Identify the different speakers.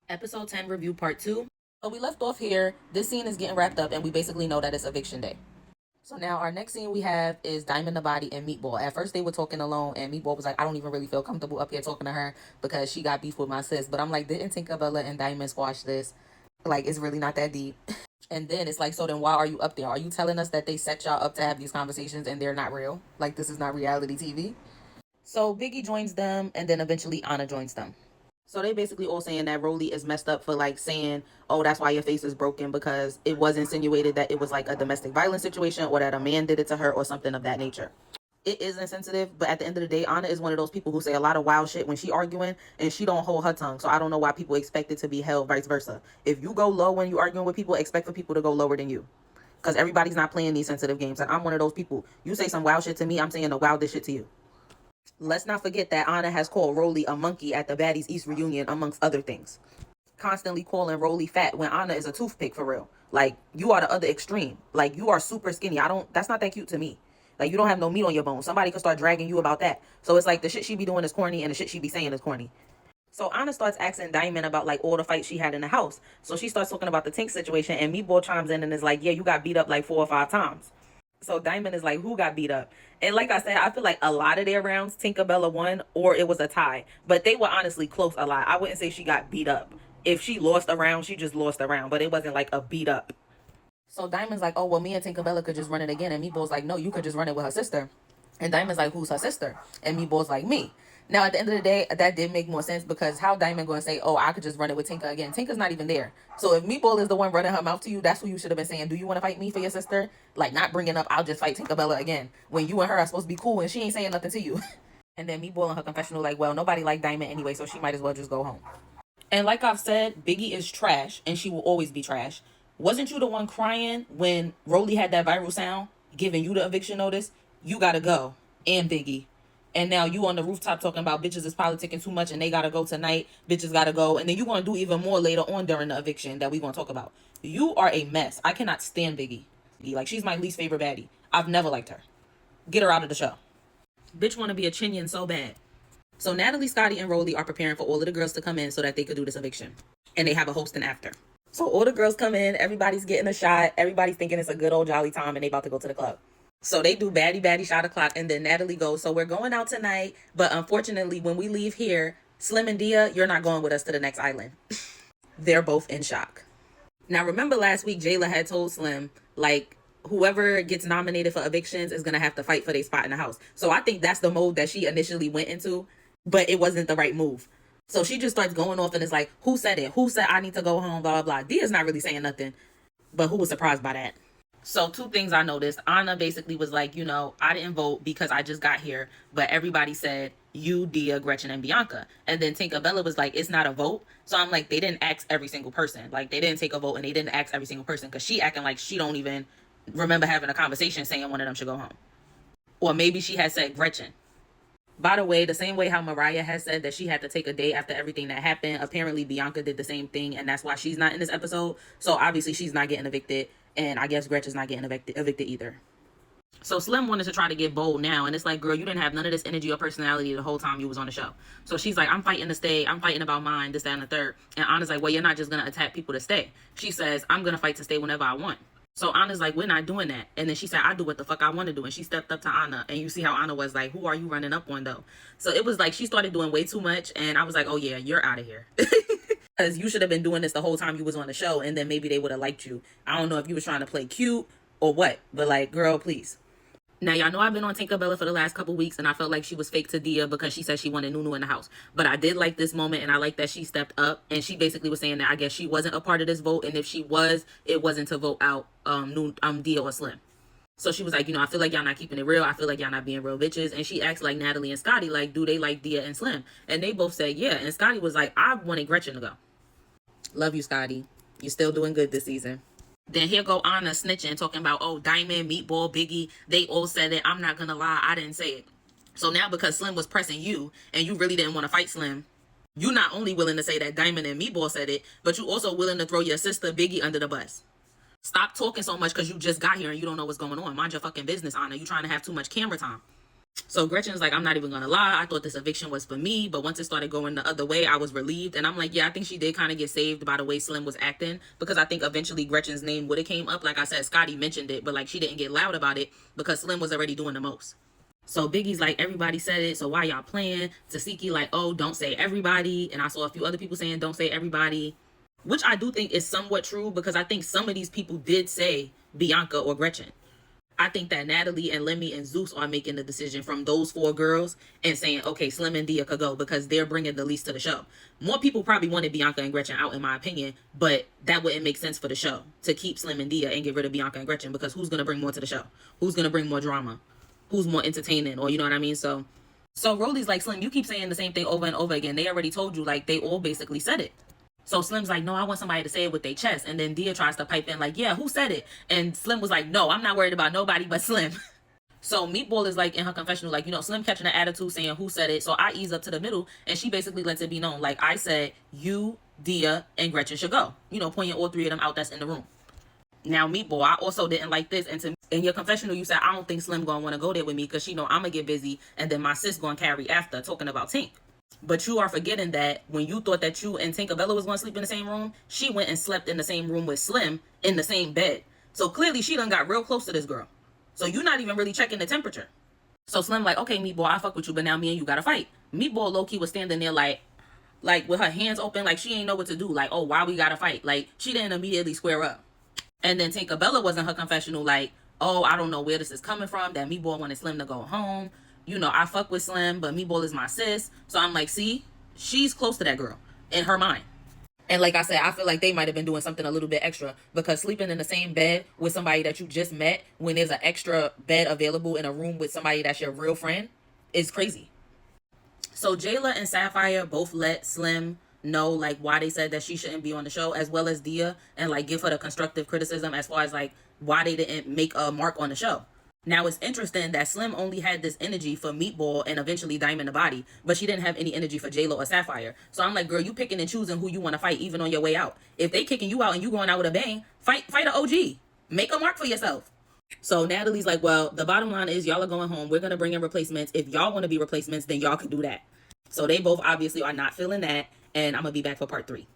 Speaker 1: Episode 10 review part 2. So we left off here. This scene is getting wrapped up, and we basically know that it's eviction day. So now our next scene we have is Diamond the Body and Meatball. At first they were talking alone, and Meatball was like, I don't even really feel comfortable up here talking to her because she got beef with my sis. But I'm like, didn't Tinkerbella and Diamond squash this? Like, it's really not that deep. And then it's like, so then why are you up there? Are you telling us that they set y'all up to have these conversations and they're not real? Like, this is not reality TV? So Biggie joins them, and then eventually Anna joins them. So they basically all saying that Rolly is messed up for like saying, oh, that's why your face is broken because it was insinuated that it was like a domestic violence situation or that a man did it to her or something of that nature. It is insensitive, but at the end of the day, Anna is one of those people who say a lot of wild shit when she arguing and she don't hold her tongue. So I don't know why people expect it to be held vice versa. If you go low when you arguing with people, expect for people to go lower than you. Because everybody's not playing these sensitive games. And I'm one of those people. You say some wild shit to me, I'm saying the wildest shit to you. Let's not forget that Anna has called Rolly a monkey at the Baddies East reunion, amongst other things. Constantly calling Rolly fat when Anna is a toothpick for real. Like, you are the other extreme. Like, you are super skinny. That's not that cute to me. Like, you don't have no meat on your bones. Somebody could start dragging you about that. So it's like the shit she be doing is corny and the shit she be saying is corny. So Anna starts asking Diamond about like all the fights she had in the house. So she starts talking about the Tink situation, and Meatball chimes in and is like, yeah, you got beat up like 4 or 5 times. So Diamond is like, who got beat up? And like I said, I feel like a lot of their rounds, Tinkerbella won or it was a tie. But they were honestly close a lot. I wouldn't say she got beat up. If she lost a round, she just lost a round. But it wasn't like a beat up. So Diamond's like, oh, well, me and Tinkerbella could just run it again. And Meatball's like, no, you could just run it with her sister. And Diamond's like, who's her sister? And Meatball's like, me. Now, at the end of the day, that did make more sense because how Diamond going to say, oh, I could just run it with Tinker again? Tinker's not even there. So if Meatball is the one running her mouth to you, that's who you should have been saying, do you want to fight me for your sister? Like, not bringing up, I'll just fight Tinkerbella again. When you and her are supposed to be cool and she ain't saying nothing to you. And then Meatball in her confessional like, well, nobody liked Diamond anyway, so she might as well just go home. And like I've said, Biggie is trash and she will always be trash. Wasn't you the one crying when Rolly had that viral sound giving you the eviction notice? You gotta go. And Biggie. And now you on the rooftop talking about bitches is politicking too much and they gotta go tonight. Bitches gotta go. And then you gonna do even more later on during the eviction that we gonna talk about. You are a mess. I cannot stand Biggie. Like, she's my least favorite baddie. I've never liked her. Get her out of the show. Bitch wanna be a Chinian so bad. So Natalie, Scotty, and Rolly are preparing for all of the girls to come in so that they could do this eviction. And they have a host and after. So all the girls come in, everybody's getting a shot, everybody's thinking it's a good old jolly time and they about to go to the club. So they do baddie shot o'clock, and then Natalie goes, so we're going out tonight, but unfortunately when we leave here, Slim and Dia, you're not going with us to the next island. They're both in shock. Now remember last week Jayla had told Slim, like, whoever gets nominated for evictions is gonna have to fight for their spot in the house. So I think that's the mode that she initially went into, but it wasn't the right move. So she just starts going off and is like, who said it? Who said I need to go home? Blah, blah, blah. Dia's not really saying nothing, but who was surprised by that? So two things I noticed. Anna basically was like, I didn't vote because I just got here, but everybody said you, Dia, Gretchen, and Bianca. And then Tinkerbella was like, it's not a vote. So I'm like, they didn't ask every single person. Like, they didn't take a vote and they didn't ask every single person because she acting like she don't even remember having a conversation saying one of them should go home. Or maybe she had said Gretchen. By the way, the same way how Mariah has said that she had to take a day after everything that happened, apparently Bianca did the same thing, and that's why she's not in this episode. So obviously she's not getting evicted, and I guess Gretchen's not getting evicted either. So Slim wanted to try to get bold now, and it's like, girl, you didn't have none of this energy or personality the whole time you was on the show. So she's like, I'm fighting to stay. I'm fighting about mine, this, that, and the third. And Anna's like, well, you're not just going to attack people to stay. She says, I'm going to fight to stay whenever I want. So Anna's like, we're not doing that. And then she said, I do what the fuck I want to do. And she stepped up to Anna. And you see how Anna was like, who are you running up on, though? So it was like she started doing way too much. And I was like, oh, yeah, you're out of here. Because you should have been doing this the whole time you was on the show. And then maybe they would have liked you. I don't know if you was trying to play cute or what. But like, girl, please. Now, y'all know I've been on Tinkerbella for the last couple weeks, and I felt like she was fake to Dia because she said she wanted Nunu in the house. But I did like this moment, and I like that she stepped up, and she basically was saying that I guess she wasn't a part of this vote, and if she was, it wasn't to vote out Dia or Slim. So she was like, I feel like y'all not keeping it real. I feel like y'all not being real bitches. And she asked like Natalie and Scotty, like, do they like Dia and Slim? And they both said, yeah. And Scotty was like, I wanted Gretchen to go. Love you, Scotty. You're still doing good this season. Then here go Anna snitching, talking about, oh, Diamond, Meatball, Biggie, they all said it. I'm not gonna lie, I didn't say it. So now because Slim was pressing you and you really didn't want to fight Slim, you not only willing to say that Diamond and Meatball said it, but you also willing to throw your sister Biggie under the bus. Stop talking so much because you just got here and you don't know what's going on. Mind your fucking business, Anna. You trying to have too much camera time. So Gretchen's like, I'm not even gonna lie, I thought this eviction was for me, but once it started going the other way, I was relieved. And I'm like, yeah, I think she did kind of get saved by the way Slim was acting, because I think eventually Gretchen's name would have came up. Like I said, Scotty mentioned it, but like she didn't get loud about it because Slim was already doing the most. So Biggie's like, everybody said it, so why y'all playing? Tasiki like, oh, don't say everybody. And I saw a few other people saying don't say everybody, which I do think is somewhat true, because I think some of these people did say Bianca or Gretchen. I think that Natalie and Lemmy and Zeus are making the decision from those four girls and saying, okay, Slim and Dia could go because they're bringing the least to the show. More people probably wanted Bianca and Gretchen out, in my opinion, but that wouldn't make sense for the show to keep Slim and Dia and get rid of Bianca and Gretchen, because who's going to bring more to the show? Who's going to bring more drama? Who's more entertaining? Or you know what I mean? So Rolly's like, Slim, you keep saying the same thing over and over again. They already told you, like, they all basically said it. So Slim's like, no, I want somebody to say it with their chest. And then Dia tries to pipe in like, yeah, who said it? And Slim was like, no, I'm not worried about nobody but Slim. So Meatball is like in her confessional, like, Slim catching an attitude saying who said it. So I ease up to the middle and she basically lets it be known. Like, I said, you, Dia, and Gretchen should go. Pointing all three of them out that's in the room. Now, Meatball, I also didn't like this. And in your confessional, you said, I don't think Slim gonna want to go there with me because she know I'm gonna get busy and then my sis gonna carry after, talking about Tink. But you are forgetting that when you thought that you and Tinkerbella was going to sleep in the same room, she went and slept in the same room with Slim in the same bed. So clearly she done got real close to this girl. So you're not even really checking the temperature. So Slim like, okay, Meatball, I fuck with you, but now me and you got to fight. Meatball low-key was standing there like with her hands open, like she ain't know what to do. Like, oh, why we got to fight? Like, she didn't immediately square up. And then Tinkerbella was in her confessional like, oh, I don't know where this is coming from, that Meatball wanted Slim to go home. I fuck with Slim, but Meatball is my sis. So I'm like, see, she's close to that girl in her mind. And like I said, I feel like they might have been doing something a little bit extra, because sleeping in the same bed with somebody that you just met when there's an extra bed available in a room with somebody that's your real friend is crazy. So Jayla and Sapphire both let Slim know like why they said that she shouldn't be on the show, as well as Dia, and like give her the constructive criticism as far as like why they didn't make a mark on the show. Now, it's interesting that Slim only had this energy for Meatball and eventually Diamond the Body, but she didn't have any energy for J-Lo or Sapphire. So I'm like, girl, you picking and choosing who you want to fight even on your way out. If they kicking you out and you going out with a bang, fight an OG. Make a mark for yourself. So Natalie's like, well, the bottom line is y'all are going home. We're going to bring in replacements. If y'all want to be replacements, then y'all can do that. So they both obviously are not feeling that. And I'm going to be back for part 3.